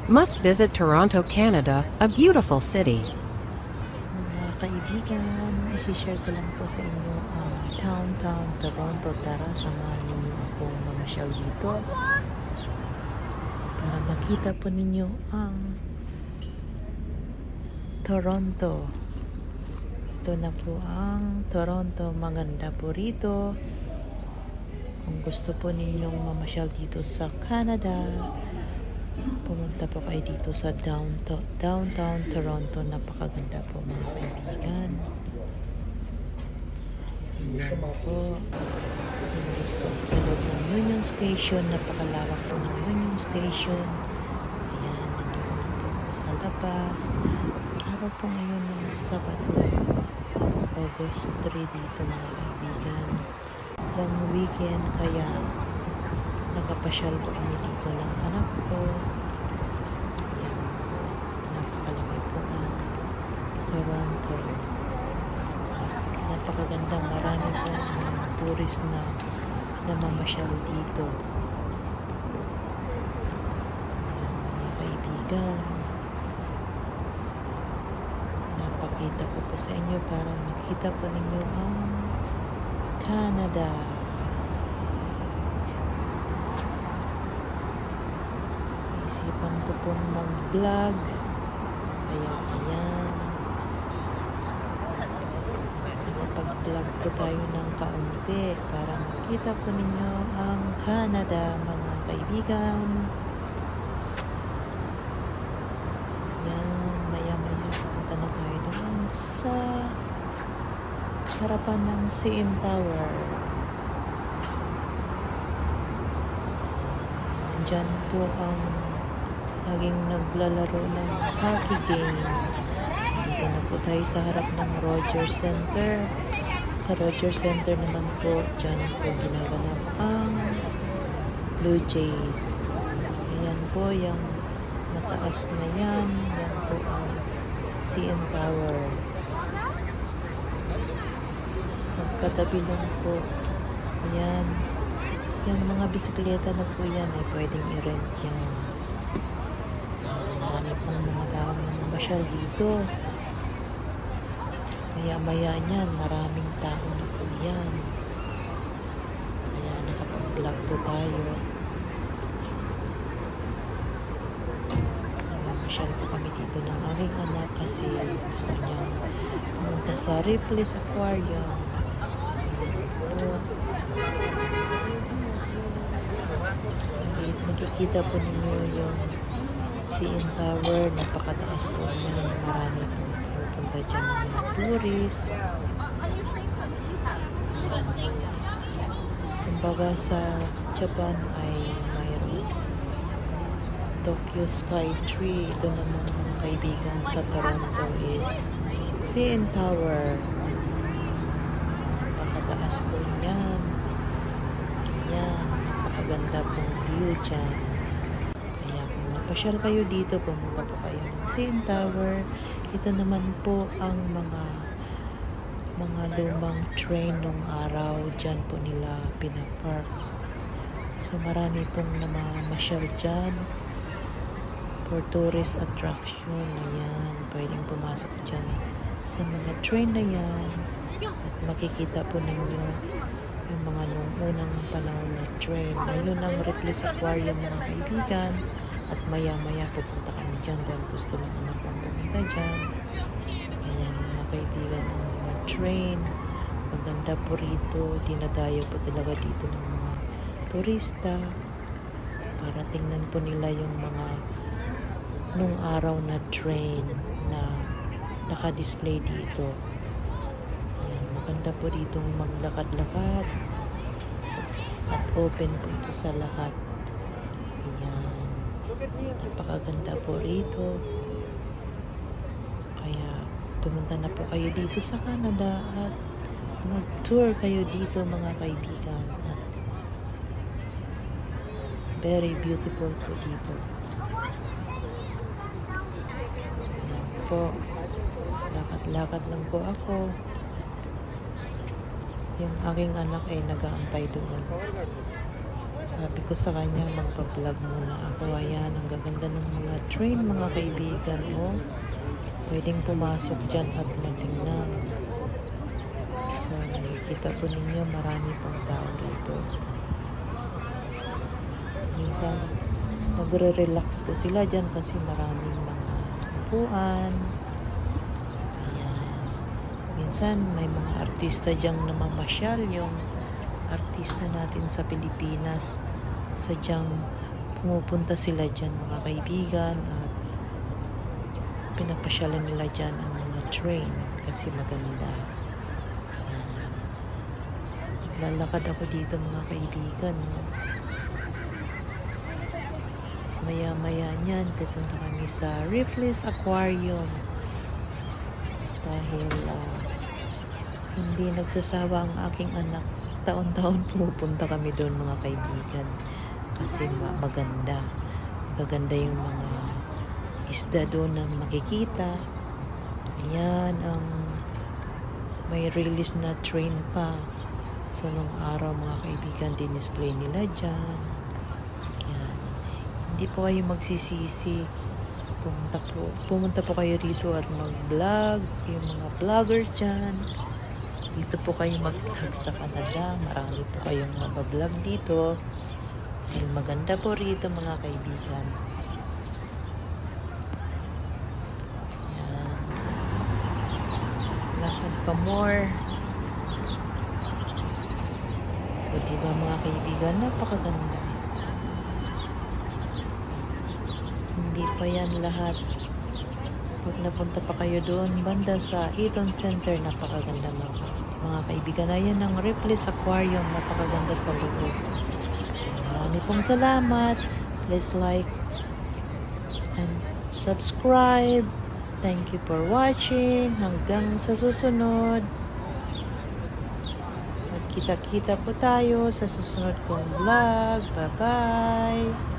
Must visit Toronto, Canada, a beautiful city. Mga kaibigan, isi-share ko lang po sa inyo ang downtown Toronto. Tara, samahan ninyo akong mamasyal dito para makita po ninyo ang Toronto. Ito na po ang Toronto. Maganda po rito. Kung gusto po ninyong mamasyal dito sa Canada, pumunta po kayo dito sa downtown Toronto. Napakaganda po mga kaibigan. Dito po. Dito po sa loob ng Union Station. Napakalawak po ng Union Station. Ayan, nandito na po sa labas. Araw po ngayon ng Sabado, August 3 dito mga kaibigan. Long weekend, kaya nakapasyal po kami dito ng anak ko. Ayan, napakalaki po ng Toronto. Napakagandang, marami po mga tourist na namamasyal dito. Ayan, mga kaibigan, napakita ko po sa inyo para makita po ninyo ang Canada. Isipan ko pong mag-vlog, kaya ayan, nakapag-vlog po tayo ng kaunti para makita po ninyo ang Canada mga kaibigan. Yan, maya-maya punta na tayo doon sa harapan ng CN Tower. Diyan po ang laging naglalaro ng hockey game. Dito na po tayo sa harap ng Rogers Center. Sa Rogers Center naman po, dyan po ginaganap ang Blue Jays. Ayan po, yung mataas na yan. Yan po ang CN Tower. Magkatabi lang po. Ayan. Yung mga bisikleta na po yan ay pwedeng i-rent yan. Marami pong mga tao na masyal dito. Maya-maya niyan, maraming tao na po yan. Ayan, nakapag-vlog po tayo. Masyal po kami dito ng aking anak kasi gusto niya pumunta sa Ripley's Aquarium. Nakikita po ninyo yung CN Tower, napakataas po yan. Marami po pupunta dyan ng mga tourists. Kumbaga sa Japan ay mayroon Tokyo Sky Tree. Ito naman mga kaibigan sa Toronto is CN Tower. Napakataas po yan. Ayan, napakaganda pong view dyan. Kaya kung napasyal kayo dito, pumunta po kayo ng CN Tower. Ito naman po ang mga lumang train nung araw. Dyan po nila pinapark. So marami pong namamasyal dyan for tourist attraction. Ayan, pwedeng pumasok dyan sa mga train na yan. At makikita po ninyo yung mga nung unang panahon na train. Ngayon ang Ripley's Aquarium mga kaibigan. At maya-maya pupunta kami dyan dahil gusto ng anak kong pumunta dyan. Ayan mga kaibigan, ang mga train. Maganda po rito. Dinadayo po talaga dito ng mga turista para tingnan po nila yung mga nung araw na train na naka-display dito. Ayan, maganda po dito maglakad-lakad at open po ito sa lahat. Ayan, napakaganda po rito. Kaya pumunta na po kayo dito sa Canada at mag-tour kayo dito mga kaibigan. At very beautiful po dito. Ayan po, lakad-lakad lang po ako. Yung aking anak ay nag-aantay doon Sabi ko sa kanya, magpa-vlog muna ako. Ayan, ang gaganda ng mga train, mga kaibigan. Oh, pwedeng pumasok dyan at matingnan. So, nakikita po ninyo, marami pong tao dito. Minsan, magre-relax po sila dyan kasi maraming mga upuan. Ayan. Minsan, may mga artista dyan namamasyal. Yung artista natin sa Pilipinas, sadyang pumupunta sila dyan, mga kaibigan, at pinapasyalan nila dyan ang mga train kasi maganda. Lalakad ako dito, mga kaibigan. Maya-maya niyan, pupunta kami sa Ripley's Aquarium. Dahil hindi nagsasawa ang aking anak. Taon-taon pumupunta kami doon, mga kaibigan. Kasi maganda. Maganda yung mga isda doon na makikita. Ayan, may release na train pa. So, nung araw, mga kaibigan, dinisplay nila dyan. Ayan. Hindi po kayo magsisisi. Pumunta po kayo rito at mag-vlog. Yung mga vloggers dyan. Dito po kayo mag-vlog sa Canada. Marami po kayong mag-vlog dito. Dahil maganda po rito, mga kaibigan. Ayan. Lakad pa more. O diba, mga kaibigan, napakaganda. Hindi pa yan lahat. Pag napunta pa kayo doon, banda sa Eaton Center, napakaganda mga kaibigan. Ayan ang Ripley's Aquarium, napakaganda sa loob. Marami pong salamat. Please like and subscribe. Thank you for watching. Hanggang sa susunod. Magkita-kita po tayo sa susunod kong vlog. Bye-bye!